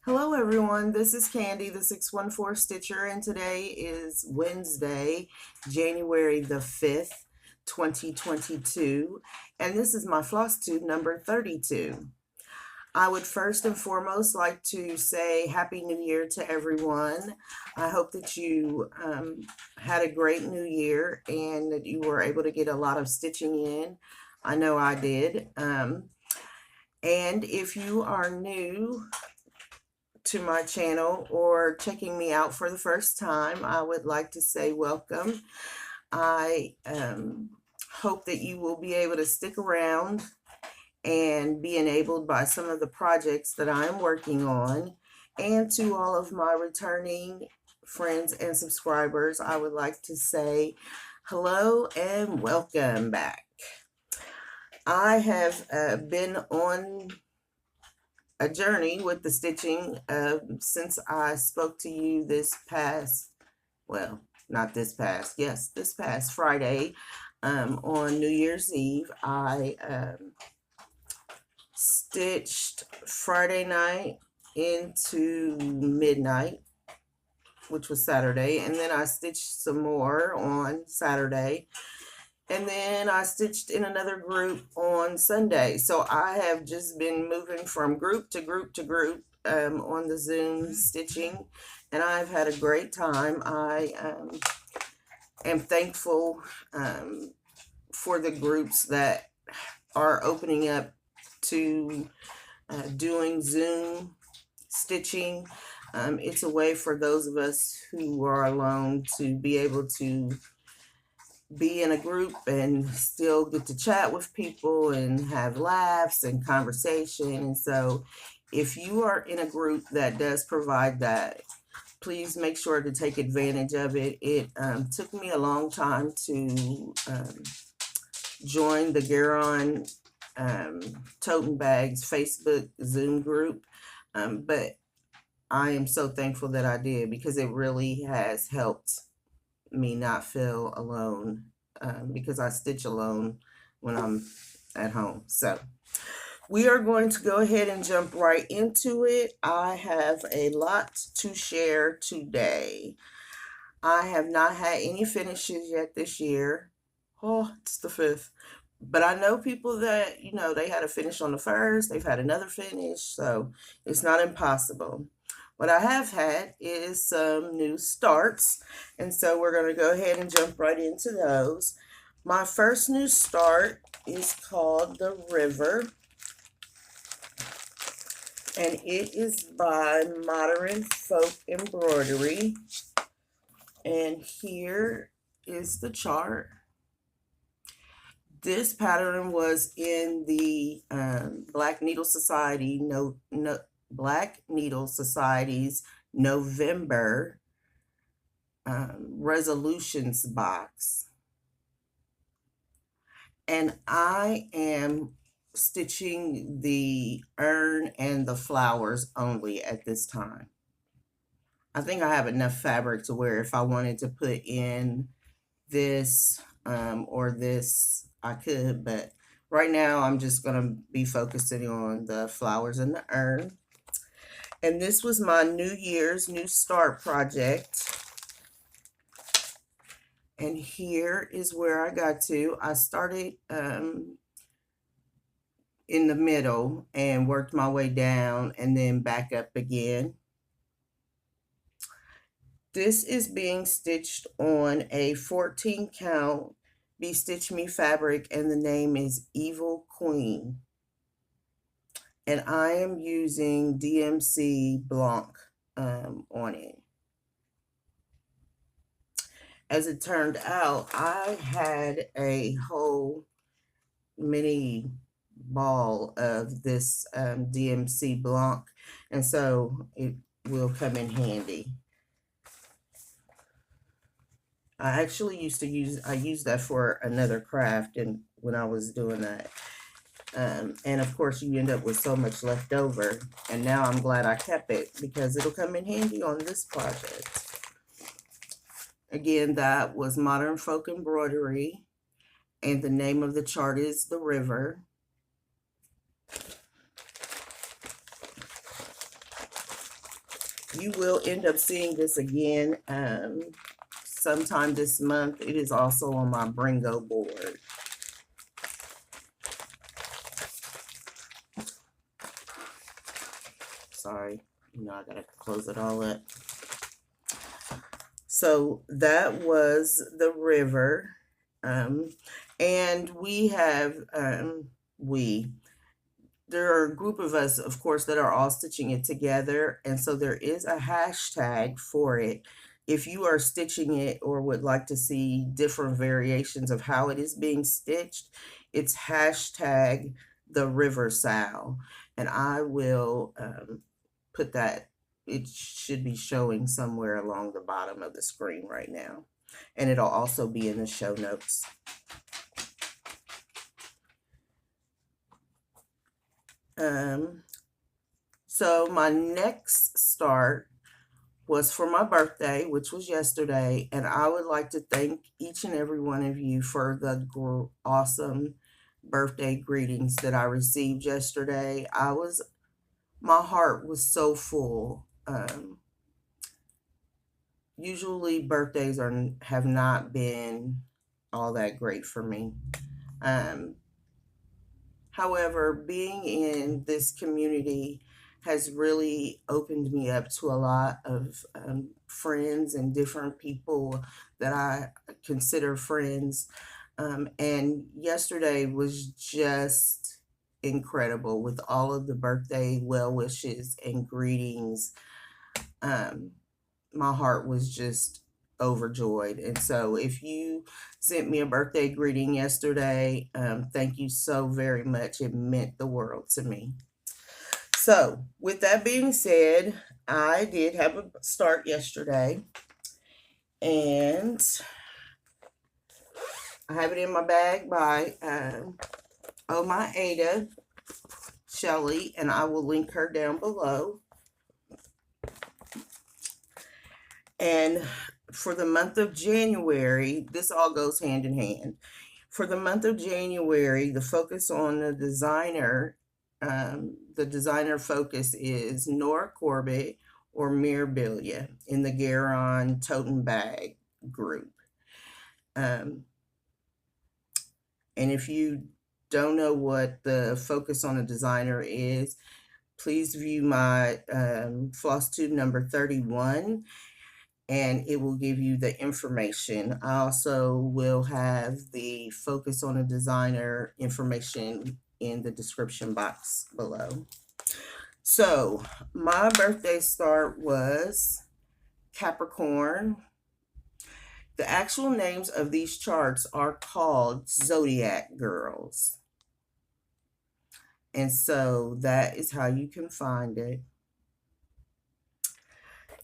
Hello everyone, this is Candy, the 614 Stitcher, and today is Wednesday, January the 5th, 2022, and this is my Flosstube number 32. I would first and foremost like to say Happy New Year to everyone. I hope that you had a great New Year and that you were able to get a lot of stitching in. I know I did. And if you are new to my channel or checking me out for the first time, I would like to say welcome. I hope that you will be able to stick around and be enabled by some of the projects that I'm working on. And to all of my returning friends and subscribers, I would like to say hello and welcome back. I have been on a journey with the stitching since I spoke to you this past, well, not this past, yes, this past Friday on New Year's Eve. I stitched Friday night into midnight, which was Saturday, and then I stitched some more on Saturday. And then I stitched in another group on Sunday. So I have just been moving from group to group to group on the Zoom stitching. And I've had a great time. I am thankful for the groups that are opening up to doing Zoom stitching. It's a way for those of us who are alone to be able to be in a group and still get to chat with people and have laughs and conversation. And so if you are in a group that does provide that, please make sure to take advantage of it. It took me a long time to join the Garon Toten Bags Facebook Zoom group, but I am so thankful that I did, because it really has helped me not feel alone, because I stitch alone when I'm at home. So we are going to go ahead and jump right into it. I have a lot to share today. I have not had any finishes yet this year. Oh, it's the 5th. But I know people that, they had a finish on the 1st, they've had another finish, so it's not impossible. What I have had is some new starts, and so we're going to go ahead and jump right into those. My first new start is called The River, and it is by Modern Folk Embroidery. And here is the chart. This pattern was in the Black Needle Society Black Needle Society's November resolutions box, and I am stitching the urn and the flowers only at this time. I think I have enough fabric to where if I wanted to put in this or this, I could, but right now I'm just going to be focusing on the flowers and the urn. And this was my New Year's New Start project. And here is where I got to. I started in the middle and worked my way down and then back up again. This is being stitched on a 14 count Be Stitch Me fabric, and the name is Evil Queen. And I am using DMC Blanc on it. As it turned out, I had a whole mini ball of this DMC Blanc, and so it will come in handy. I actually used that for another craft, and when I was doing that. And of course you end up with so much left over, and now I'm glad I kept it because it'll come in handy on this project. Again, that was Modern Folk Embroidery, and the name of the chart is The River. You will end up seeing this again sometime this month. It is also on my Bringo board. Sorry, I gotta close it all up. So that was the river. And we have, there are a group of us, of course, that are all stitching it together. And so there is a hashtag for it. If you are stitching it or would like to see different variations of how it is being stitched, it's hashtag the river sow. And I will put that, it should be showing somewhere along the bottom of the screen right now. And it'll also be in the show notes. So my next start was for my birthday, which was yesterday, and I would like to thank each and every one of you for the awesome birthday greetings that I received yesterday. My heart was so full. Usually birthdays have not been all that great for me. However, being in this community has really opened me up to a lot of friends and different people that I consider friends. And yesterday was just incredible with all of the birthday well wishes and greetings. My heart was just overjoyed. And so if you sent me a birthday greeting yesterday, thank you so very much. It meant the world to me. So with that being said, I did have a start yesterday, and I have it in my bag by Oh My Ada Shelley, and I will link her down below. And for the month of January, this all goes hand in hand. For the month of January, the focus on the designer focus is Nora Corbett or Mirabilia in the Garon Totem Bag group. And if you don't know what the focus on a designer is, please view my Flosstube number 31. And it will give you the information. I also will have the focus on a designer information in the description box below. So my birthday start was Capricorn. The actual names of these charts are called Zodiac girls. And so that is how you can find it.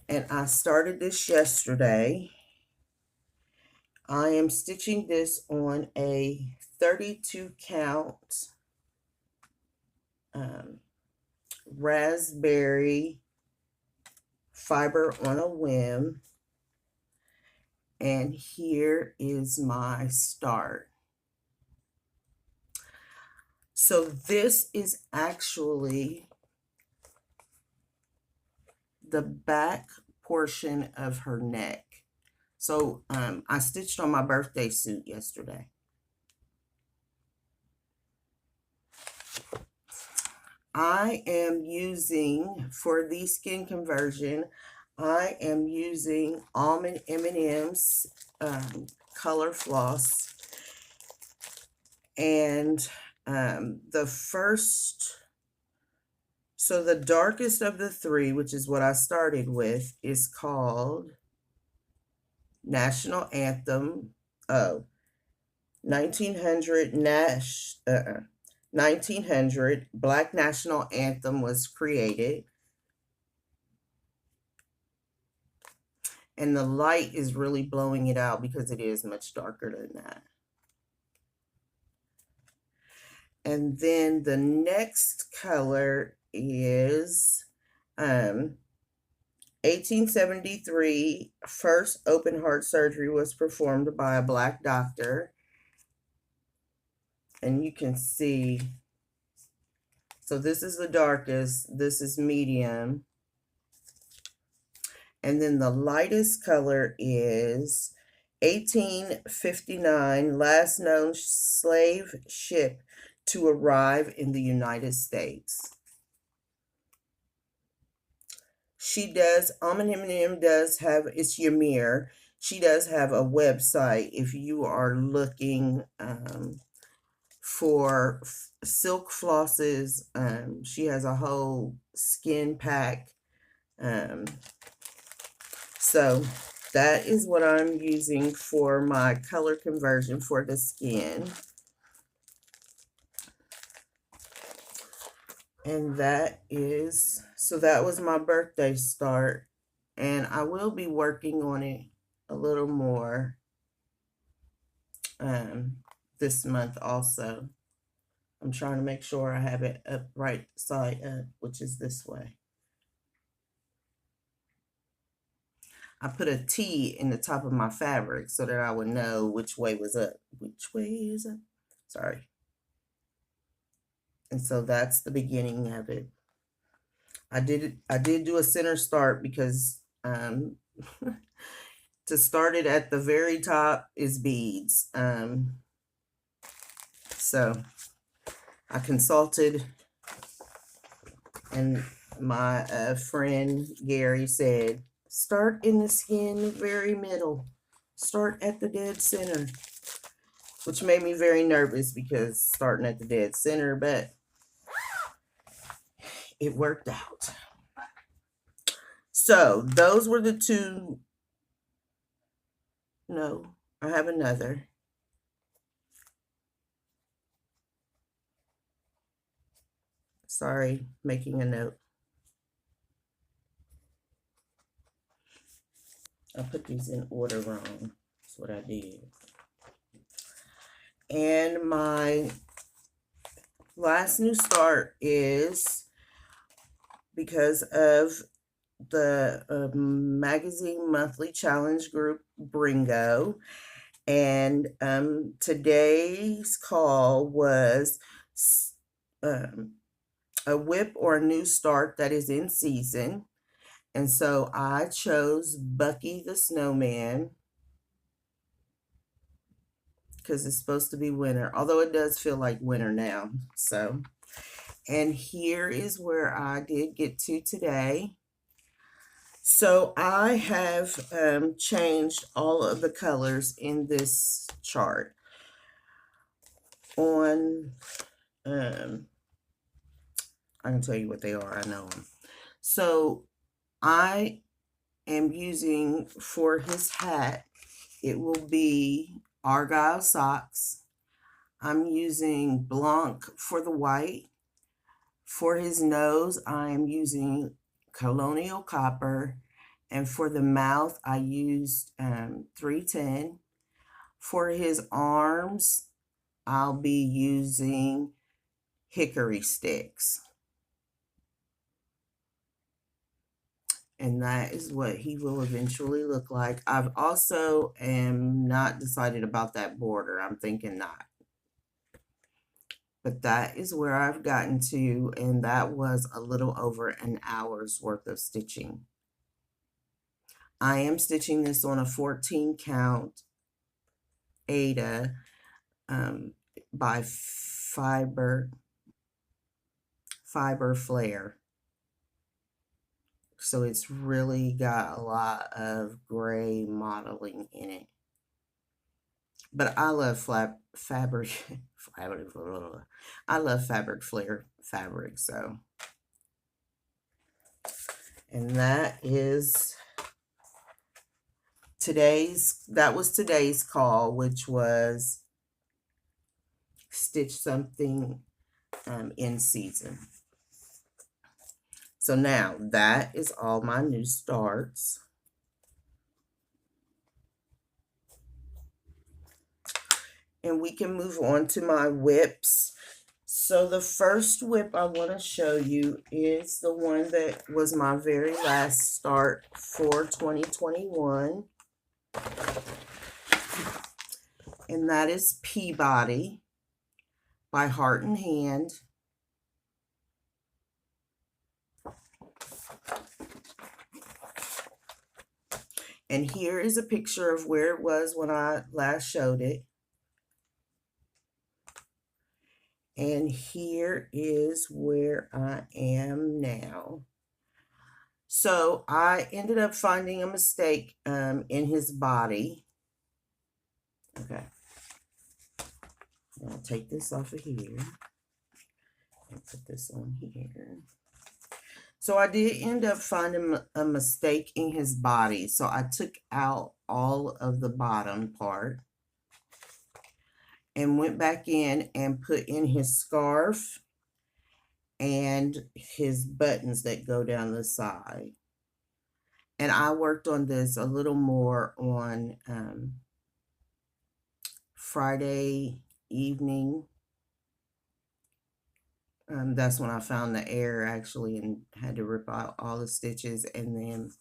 And I started this yesterday. I am stitching this on a 32 count raspberry fiber on a whim. And here is my start. So this is actually the back portion of her neck. So I stitched on my birthday suit yesterday. I am using, for the skin conversion, I am using Almond M&M's color floss. And so the darkest of the three, which is what I started with, is called National Anthem. 1900 1900 Black National Anthem was created. And the light is really blowing it out because it is much darker than that. And then the next color is 1873, first open heart surgery was performed by a Black doctor. And you can see, so this is the darkest, this is medium. And then the lightest color is 1859, last known slave ship to arrive in the United States. She does, does have, it's Ymir. She does have a website if you are looking for silk flosses. She has a whole skin pack. So that is what I'm using for my color conversion for the skin. And that is, so that was my birthday start. And I will be working on it a little more this month also. I'm trying to make sure I have it up right side up, which is this way. I put a T in the top of my fabric so that I would know which way was up. Which way is up? Sorry. And so that's the beginning of it. I did do a center start because to start it at the very top is beads. So I consulted, and my friend Gary said, start in the skin very middle. Start at the dead center. Which made me very nervous because starting at the dead center, but it worked out. So those were the two. No, I have another. Sorry, making a note. I put these in order wrong. That's what I did. And my last new start is because of the magazine monthly challenge group Bringo. And today's call was a whip or a new start that is in season. And so I chose Bucky the Snowman because it's supposed to be winter, although it does feel like winter now. So, and here is where I did get to today. So I have changed all of the colors in this chart on, I can tell you what they are, I know them. So I am using for his hat, it will be Argyle socks. I'm using Blanc for the white. For his nose, I am using Colonial Copper. And for the mouth, I used 310. For his arms, I'll be using Hickory Sticks. And that is what he will eventually look like. I've also am not decided about that border. I'm thinking not. But that is where I've gotten to, and that was a little over an hour's worth of stitching. I am stitching this on a 14 count Ada by Fiber Flare. So it's really got a lot of gray modeling in it. But I love fabric. I love fabric flare fabric. So, and that is that was today's call, which was stitch something in season. So now that is all my new starts. And we can move on to my whips. So the first whip I want to show you is the one that was my very last start for 2021. And that is Peabody by Heart and Hand. And here is a picture of where it was when I last showed it. And here is where I am now. So I ended up finding a mistake in his body. Okay. I'll take this off of here and put this on here. So I did end up finding a mistake in his body. So I took out all of the bottom part and went back in and put in his scarf and his buttons that go down the side. And I worked on this a little more on Friday evening. That's when I found the error actually and had to rip out all the stitches and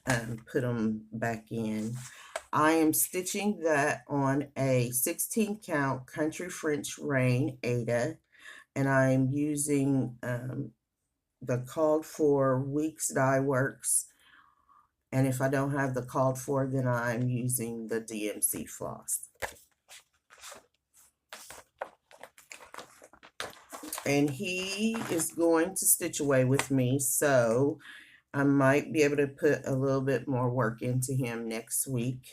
then put them back in. I am stitching that on a 16 count Country French Rain Ada, and I'm using the called for Weeks Dye Works. And if I don't have the called for, then I'm using the DMC floss. And he is going to stitch away with me, so I might be able to put a little bit more work into him next week.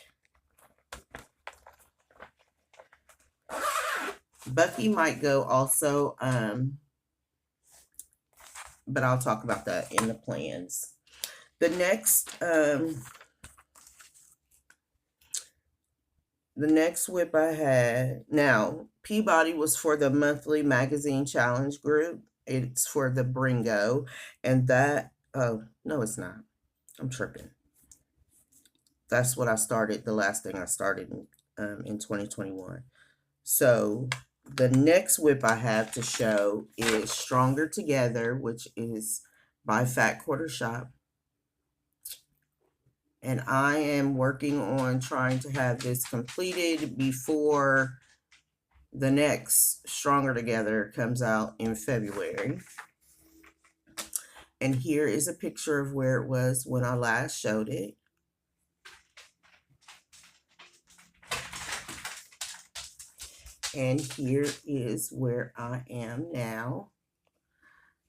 Bucky might go also, but I'll talk about that in the plans. The next WIP I had, now Peabody was for the monthly magazine challenge group. It's for the Bringo, and that, oh, no, it's not. I'm tripping. That's what I started, the last thing I started in 2021. So the next WIP I have to show is Stronger Together, which is by Fat Quarter Shop. And I am working on trying to have this completed before the next Stronger Together comes out in February. And here is a picture of where it was when I last showed it. And here is where I am now.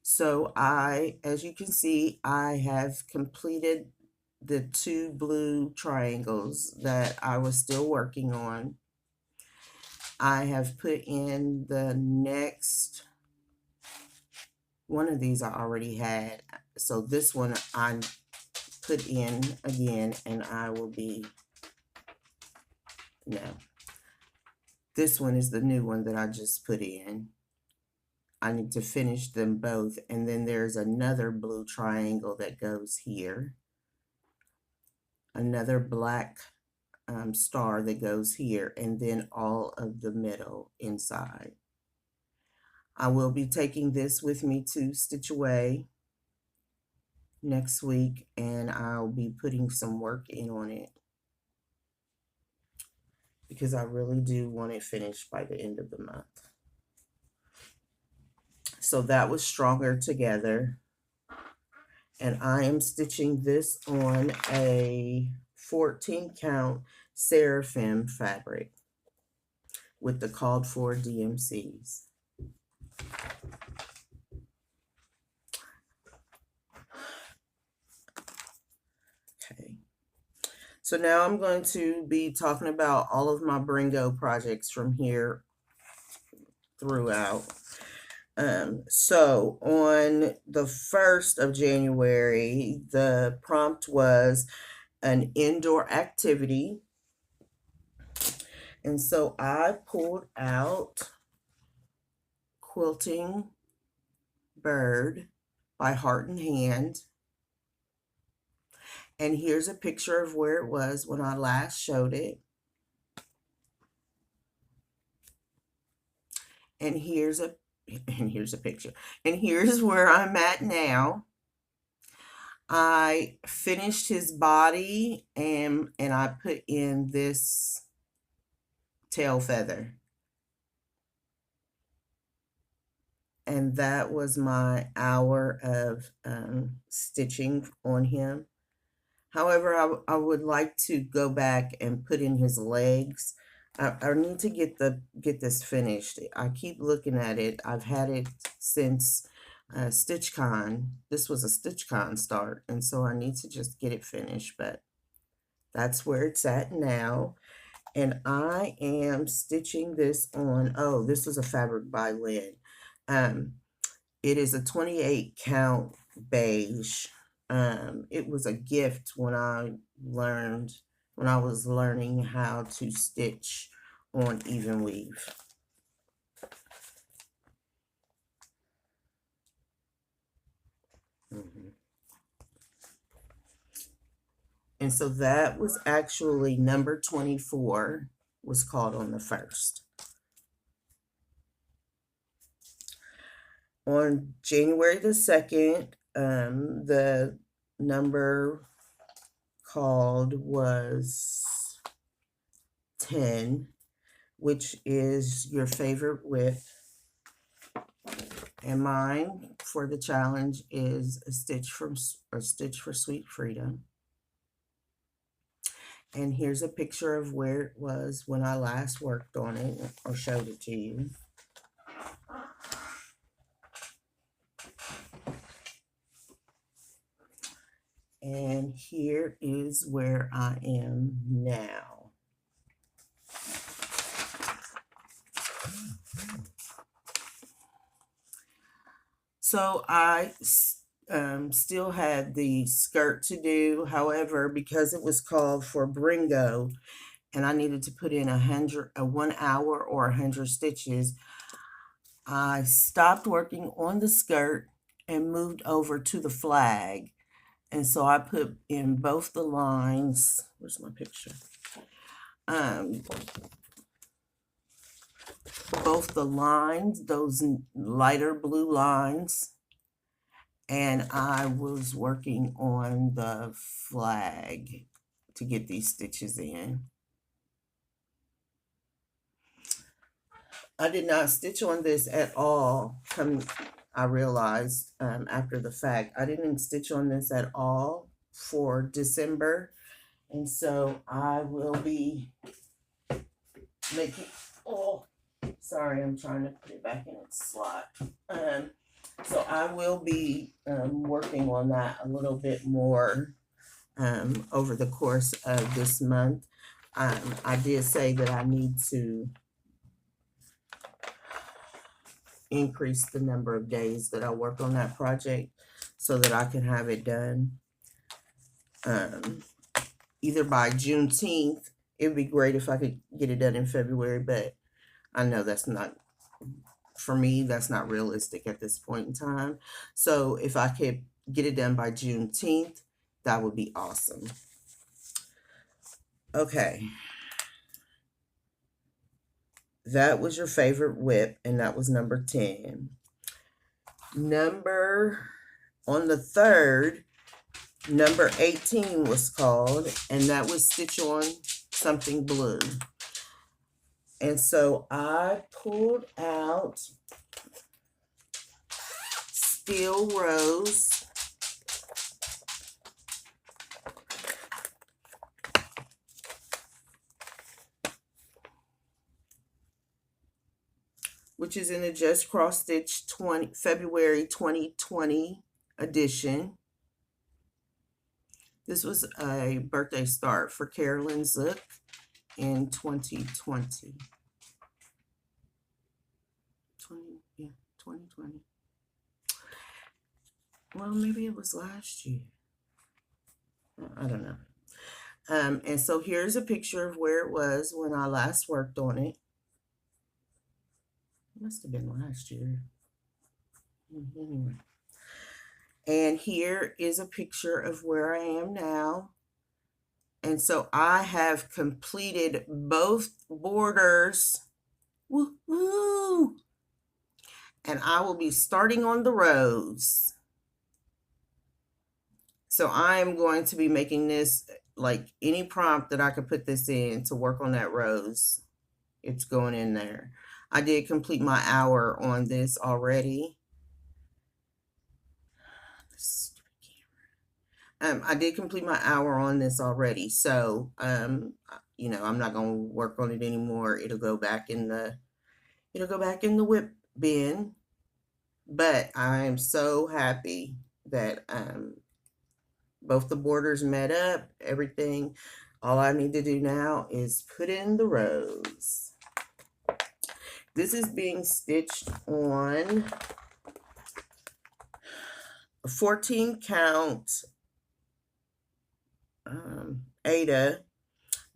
So as you can see, I have completed the 2 blue triangles that I was still working on. I have put in the next one of these I already had. So this one I put in again, and I will be, no. This one is the new one that I just put in. I need to finish them both. And then there's another blue triangle that goes here. Another black star that goes here. And then all of the middle inside. I will be taking this with me to Stitch Away next week. And I'll be putting some work in on it, because I really do want it finished by the end of the month. So that was Stronger Together. And I am stitching this on a 14 count Seraphim fabric with the called for DMCs. Okay. So now I'm going to be talking about all of my Bringo projects from here throughout. So on the 1st of January, the prompt was an indoor activity. And so I pulled out Quilting Bird by Heart and Hand. And here's a picture of where it was when I last showed it. And here's a picture. And here's where I'm at now. I finished his body and I put in this tail feather. And that was my hour of stitching on him. However, I would like to go back and put in his legs. I need to get this finished. I keep looking at it. I've had it since StitchCon. This was a StitchCon start, and so I need to just get it finished, but that's where it's at now. And I am stitching this on, oh, this is a fabric by Lynn. It is a 28 count beige. It was a gift when I was learning how to stitch on even weave. And so that was actually number 24 was called on the 1st. On January the 2nd, the number called was 10, which is your favorite width. And mine for the challenge is a stitch for Sweet Freedom. And here's a picture of where it was when I last worked on it or showed it to you. And here is where I am now. So I still had the skirt to do. However, because it was called for Bringo and I needed to put in 1 hour or 100 stitches, I stopped working on the skirt and moved over to the flag. And so I put in both the lines. Where's my picture? Both the lines, those lighter blue lines, and I was working on the flag to get these stitches in. I did not stitch on this at all. I realized after the fact, I didn't stitch on this at all for December. And so I will be making, oh, sorry, I'm trying to put it back in its slot. So I will be working on that a little bit more over the course of this month. I did say that I need to increase the number of days that I work on that project so that I can have it done either by Juneteenth. It would be great if I could get it done in February, but I know that's not, for me, that's not realistic at this point in time. So if I could get it done by Juneteenth, that would be awesome. Okay. That was your favorite whip, and that was number 10. On the 3rd, number 18 was called, and that was Stitch on Something Blue. And so I pulled out Steel Rose, which is in the Just Cross Stitch February 2020 edition. This was a birthday start for Carolyn Zook in 2020. 2020. Well, maybe it was last year. I don't know. And so here's a picture of where it was when I last worked on it. It must have been last year. Anyway. And here is a picture of where I am now. And so I have completed both borders. Woohoo! And I will be starting on the rows. So I am going to be making this like any prompt that I could put this in to work on that rose. It's going in there. I did complete my hour on this already. I did complete my hour on this already, so you know, I'm not gonna work on it anymore. It'll go back in the whip bin. But I am so happy that both the borders met up, everything. All I need to do now is put in the rows. This is being stitched on a 14 count Ada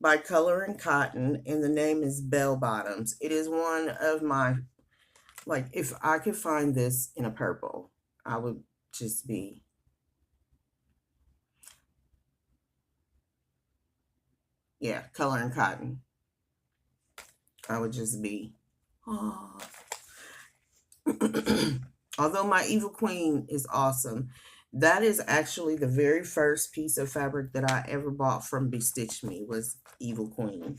by Color and Cotton, and the name is Bell Bottoms. It is one of my, like, if I could find this in a purple, I would just be, yeah, Color and Cotton. I would just be, oh. Although my Evil Queen is awesome, that is actually the very first piece of fabric that I ever bought from Bestitch Me was Evil Queen.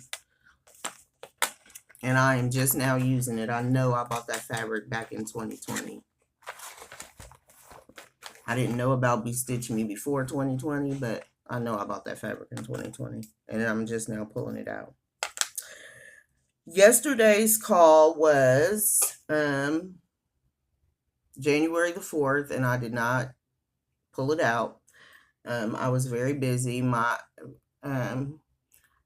And I am just now using it. I know I bought that fabric back in 2020. I didn't know about Bestitch Me before 2020, but I know I bought that fabric in 2020. And I'm just now pulling it out. Yesterday's call was January the 4th, and I did not pull it out. I was very busy.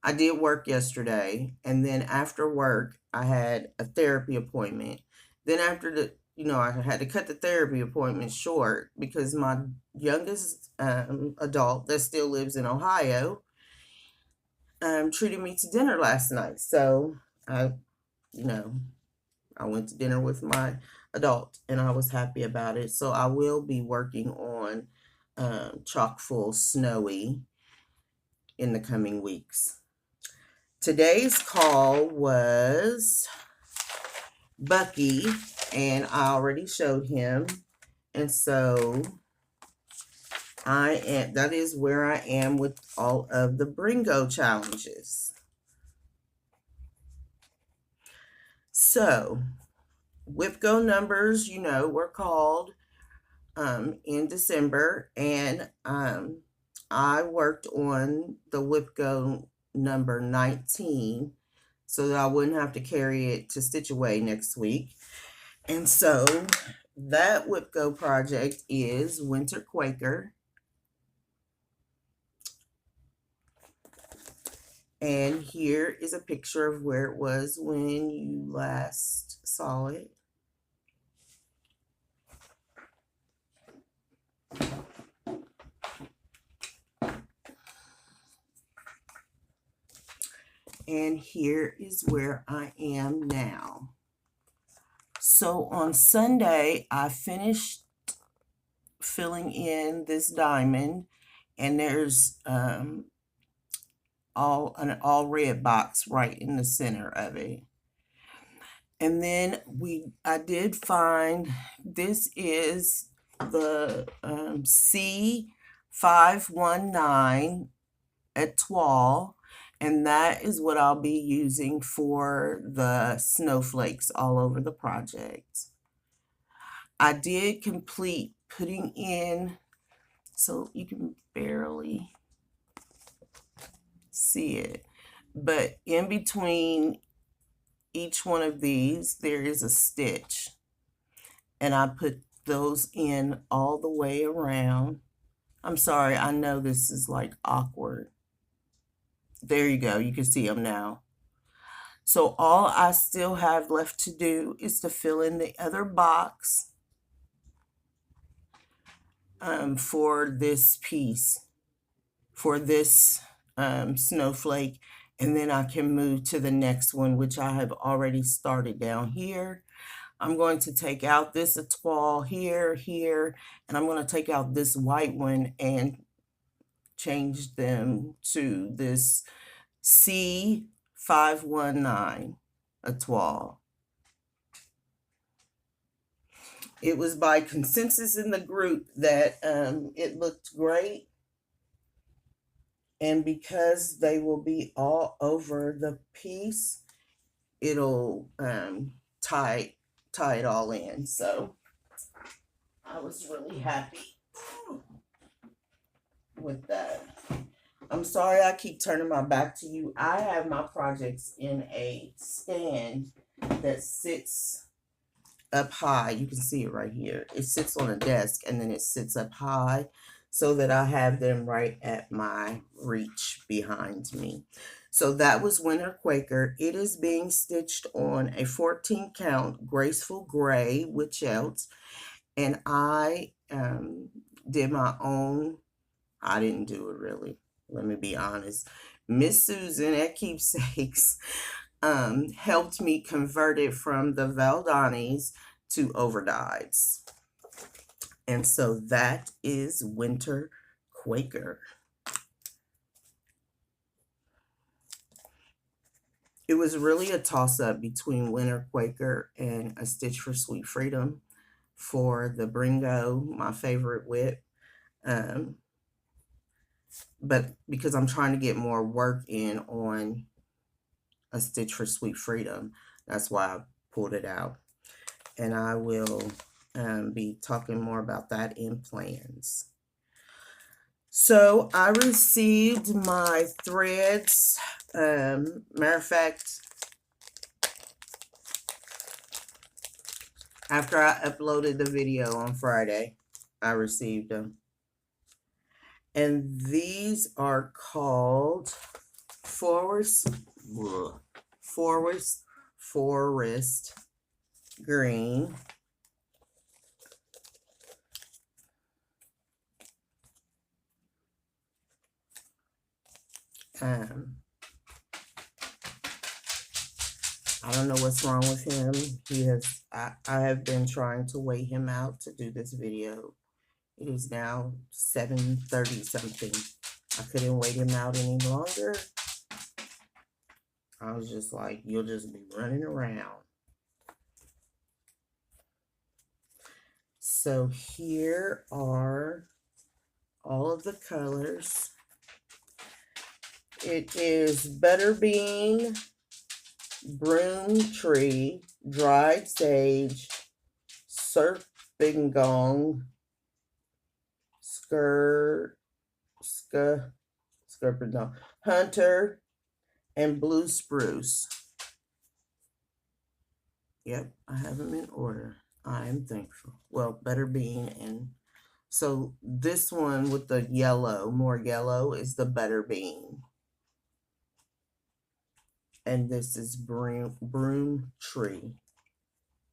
I did work yesterday, and then after work, I had a therapy appointment. Then after the, you know, I had to cut the therapy appointment short because my youngest adult that still lives in Ohio treated me to dinner last night. So I went to dinner with my adult, and I was happy about it. So I will be working on Chock Full Snowy in the coming weeks. Today's call was Bucky, and I already showed him. And so that is where I am with all of the Bringo challenges. So WIPGO numbers, you know, were called in December, and I worked on the WIPGO number 19 so that I wouldn't have to carry it to Stitch Away next week. And so that WIPGO project is Winter Quaker. And here is a picture of where it was when you last saw it. And here is where I am now. So on Sunday, I finished filling in this diamond, and there's an all red box right in the center of it. And then I did find, this is the C519 Etoile, and that is what I'll be using for the snowflakes all over the project. I did complete putting in, so you can barely see it, but in between each one of these there is a stitch, and I put those in all the way around. I'm sorry, I know this is like awkward. There you go, you can see them now. So all I still have left to do is to fill in the other box for this piece, for this snowflake, and then I can move to the next one, which I have already started down here. I'm going to take out this etoile here, and I'm going to take out this white one and change them to this C519 etoile. It was by consensus in the group that it looked great. And because they will be all over the piece, it'll tie it all in. So I was really happy. with that. I'm sorry I keep turning my back to you. I have my projects in a stand that sits up high. You can see it right here. It sits on a desk and then it sits up high so that I have them right at my reach behind me. So that was Winter Quaker. It is being stitched on a 14 count graceful gray with shelts, and I did my own. I didn't do it really. Let me be honest. Miss Susan at Keepsakes helped me convert it from the Valdanis to overdyes. And so that is Winter Quaker. It was really a toss-up between Winter Quaker and A Stitch for Sweet Freedom for the Bringo, my favorite whip. But because I'm trying to get more work in on A Stitch for Sweet Freedom, that's why I pulled it out. And I will be talking more about that in plans. So I received my threads. Matter of fact, after I uploaded the video on Friday, I received them. And these are called Forest Green. I don't know what's wrong with him. I have been trying to weigh him out to do this video. It is now 7:30 something. I couldn't wait him out any longer. I was just like, you'll just be running around. So here are all of the colors. It is Butterbean, Broom Tree, Dried Sage, Serpingong, Hunter, and Blue Spruce. Yep, I have them in order. I am thankful. Well, Butterbean, and so this one with the yellow, more yellow, is the Butterbean. And this is Broom Tree.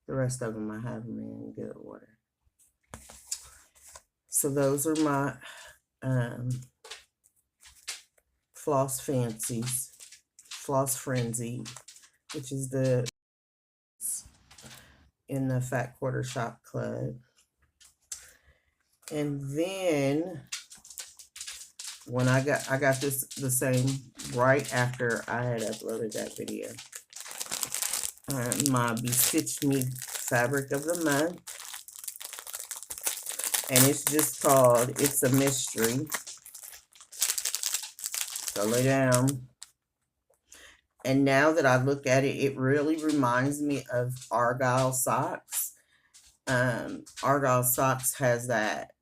The rest of them I have them in good order. So those are my Floss Frenzy, which is the in the Fat Quarter Shop Club. And then when I got this the same right after I had uploaded that video. My Bestitch Me Fabric of the Month. And it's just called It's a Mystery. So lay down. And now that I look at it, it really reminds me of Argyle Socks. Argyle Socks has that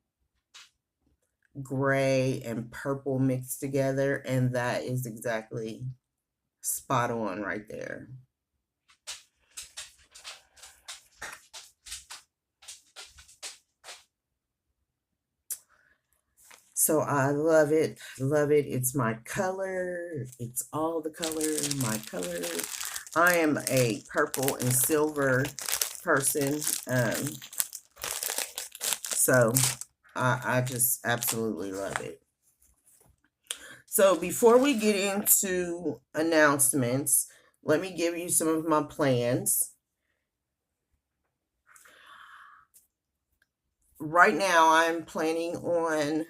gray and purple mixed together, and that is exactly spot on right there. So I love it, love it. It's my color. It's all the color, my color. I am a purple and silver person. So I just absolutely love it. So before we get into announcements, let me give you some of my plans. Right now, I'm planning on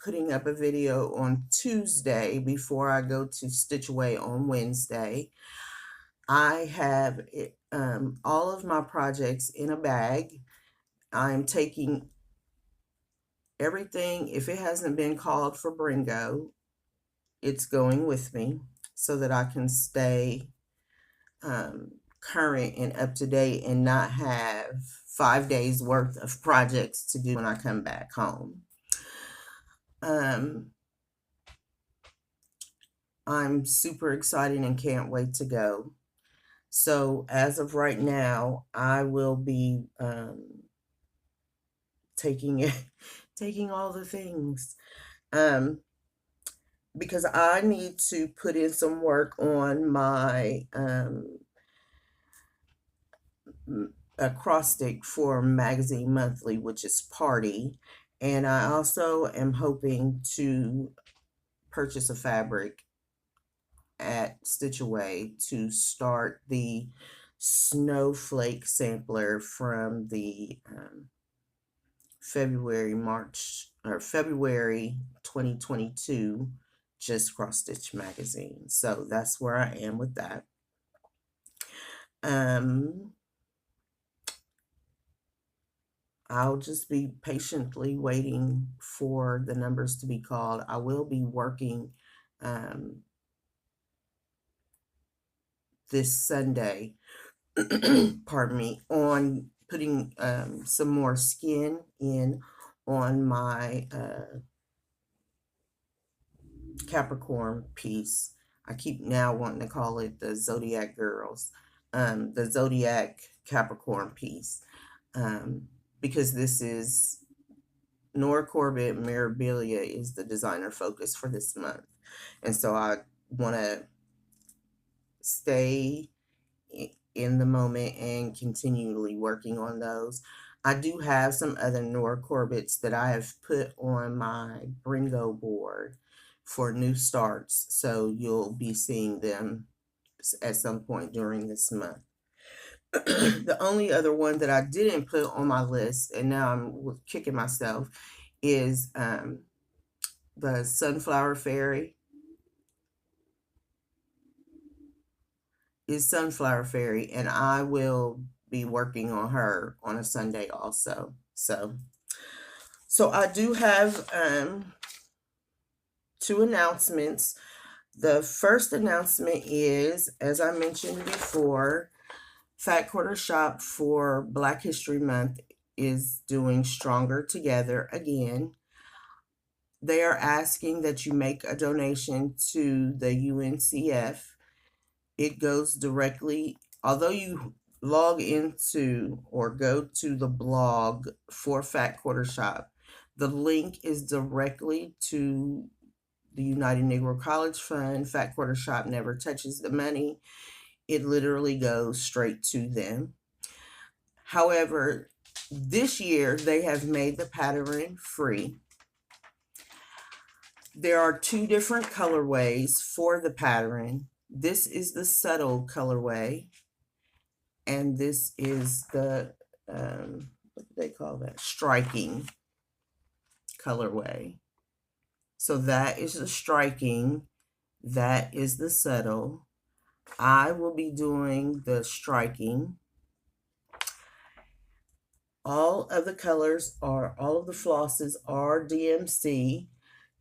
putting up a video on Tuesday before I go to Stitch Away on Wednesday. I have all of my projects in a bag. I'm taking everything. If it hasn't been called for Bringo, it's going with me so that I can stay current and up to date and not have 5 days worth of projects to do when I come back home. I'm super excited and can't wait to go. So as of right now, I will be taking it, taking all the things, because I need to put in some work on my acrostic for Magazine Monthly, which is Party, and I also am hoping to purchase a fabric at Stitch Away to start the Snowflake sampler from the February 2022 Just Cross Stitch magazine. So that's where I am with that. I'll just be patiently waiting for the numbers to be called. I will be working this Sunday, pardon me, on putting some more skin in on my Capricorn piece. I keep now wanting to call it the Zodiac Girls, the Zodiac Capricorn piece, because this is Nora Corbett Mirabilia is the designer focus for this month. And so I want to stay in the moment and continually working on those. I do have some other Nora Corbett's that I have put on my Bringo board for new starts. So you'll be seeing them at some point during this month. The only other one that I didn't put on my list, and now I'm kicking myself, is the Sunflower Fairy. Is Sunflower Fairy, and I will be working on her on a Sunday also. So I do have two announcements. The first announcement is, as I mentioned before, Fat Quarter Shop for Black History Month is doing Stronger Together again. They are asking that you make a donation to the UNCF. It goes directly, although you log into or go to the blog for Fat Quarter Shop, the link is directly to the United Negro College Fund. Fat Quarter Shop never touches the money. It literally goes straight to them. However, this year they have made the pattern free. There are two different colorways for the pattern. This is the subtle colorway, and this is the, what do they call that? Striking colorway. So that is the striking, that is the subtle. I will be doing the striking. All of the colors are, all of the flosses are DMC.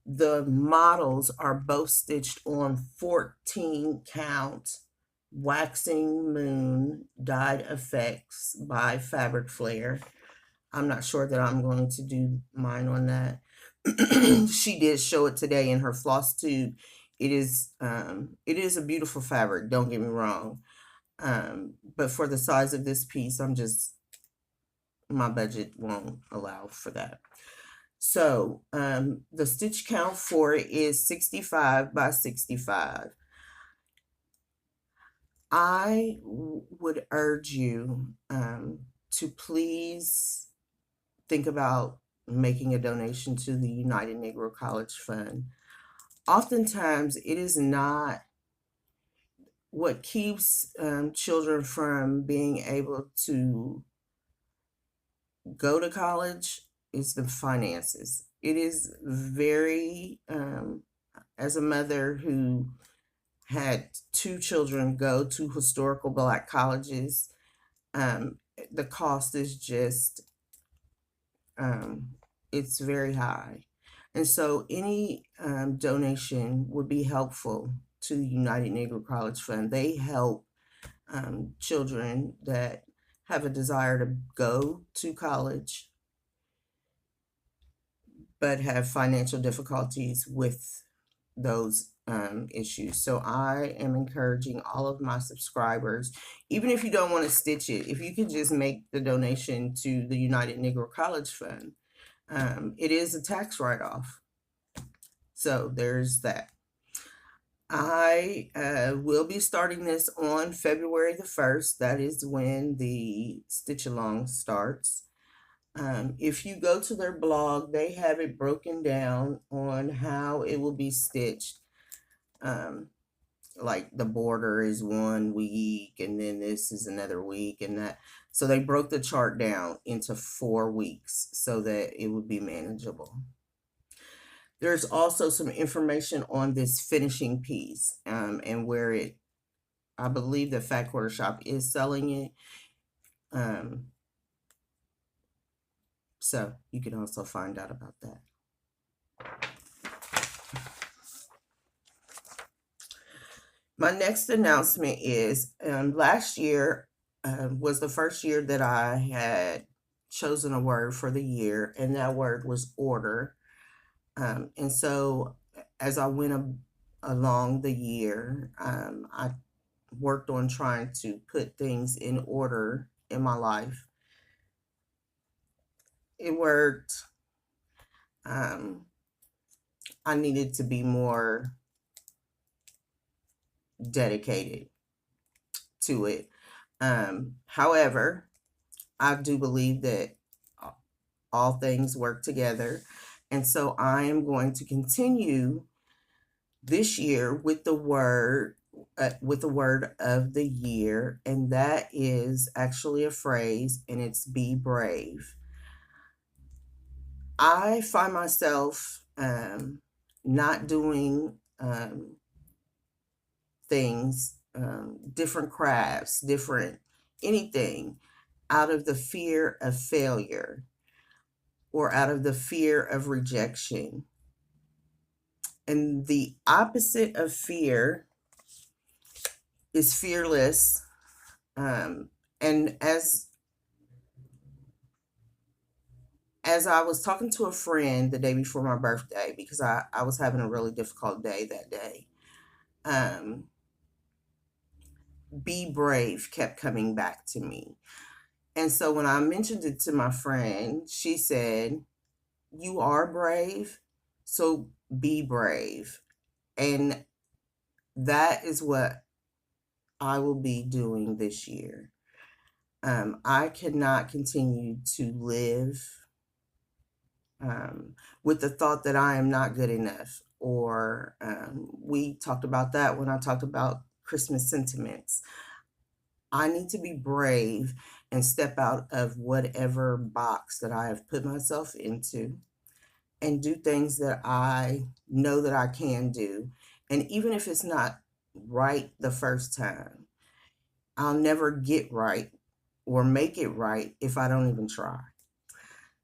The models are both stitched on 14 count Waxing Moon dyed effects by Fabric Flare. I'm not sure that I'm going to do mine on that. She did show it today in her Flosstube. It is a beautiful fabric, don't get me wrong. But for the size of this piece, my budget won't allow for that. So the stitch count for it is 65 by 65. I would urge you to please think about making a donation to the United Negro College Fund. Oftentimes, it is not what keeps children from being able to go to college is the finances. It is very, as a mother who had two children go to historical Black colleges, the cost is just, it's very high. And so any donation would be helpful to the United Negro College Fund. They help children that have a desire to go to college but have financial difficulties with those issues. So I am encouraging all of my subscribers, even if you don't want to stitch it, if you could just make the donation to the United Negro College Fund. It is a tax write-off. So there's that. I will be starting this on February the 1st. That is when the Stitch Along starts. If you go to their blog, they have it broken down on how it will be stitched. Like the border is 1 week, and then this is another week, and that. So they broke the chart down into 4 weeks so that it would be manageable. There's also some information on this finishing piece, and where I believe the Fat Quarter Shop is selling it. So you can also find out about that. My next announcement is last year was the first year that I had chosen a word for the year, and that word was order. And so as I went along the year, I worked on trying to put things in order in my life. It worked. I needed to be more dedicated to it. However, I do believe that all things work together. And so I am going to continue this year with the word of the year, and that is actually a phrase, and it's be brave. I find myself not doing things, different crafts, different anything, out of the fear of failure or out of the fear of rejection. And the opposite of fear is fearless. And as I was talking to a friend the day before my birthday, because I was having a really difficult day that day, be brave kept coming back to me. And so when I mentioned it to my friend, she said, "You are brave, so be brave." And that is what I will be doing this year. I cannot continue to live with the thought that I am not good enough, or we talked about that when I talked about Christmas sentiments. I need to be brave and step out of whatever box that I have put myself into and do things that I know that I can do. And even if it's not right the first time, I'll never get right or make it right if I don't even try.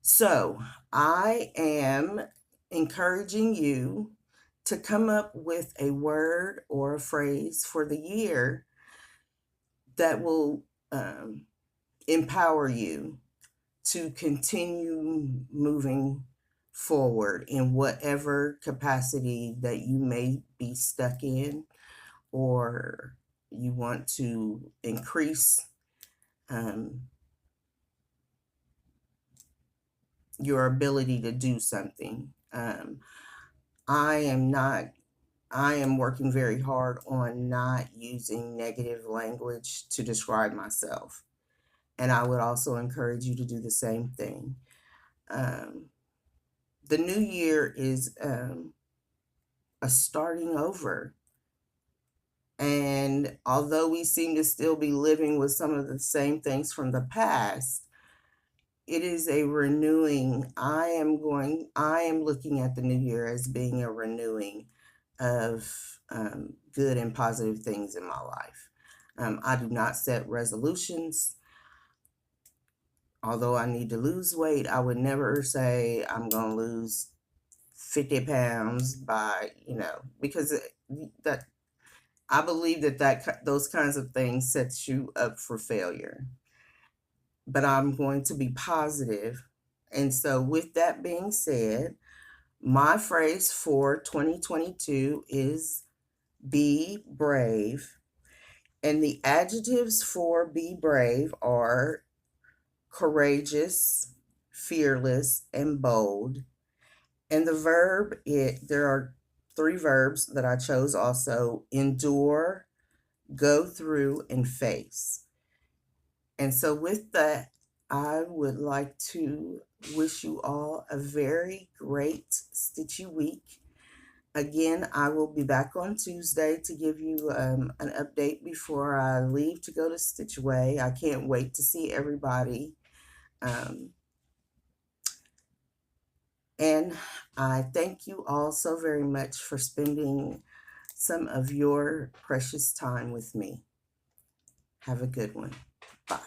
So I am encouraging you to come up with a word or a phrase for the year that will empower you to continue moving forward in whatever capacity that you may be stuck in, or you want to increase your ability to do something. I am working very hard on not using negative language to describe myself. And I would also encourage you to do the same thing. The new year is a starting over. And although we seem to still be living with some of the same things from the past, it is a renewing. I am looking at the new year as being a renewing of good and positive things in my life. I do not set resolutions. Although I need to lose weight, I would never say I'm going to lose 50 pounds by, because that I believe that those kinds of things sets you up for failure. But I'm going to be positive. And so with that being said, My phrase for 2022 is be brave. And the adjectives for be brave are courageous, fearless, and bold. And the verb, there are 3 verbs that I chose also: endure, go through, and face. And so with that, I would like to wish you all a very great stitchy week. Again, I will be back on Tuesday to give you an update before I leave to go to Stitch Away. I can't wait to see everybody. And I thank you all so very much for spending some of your precious time with me. Have a good one. Bye.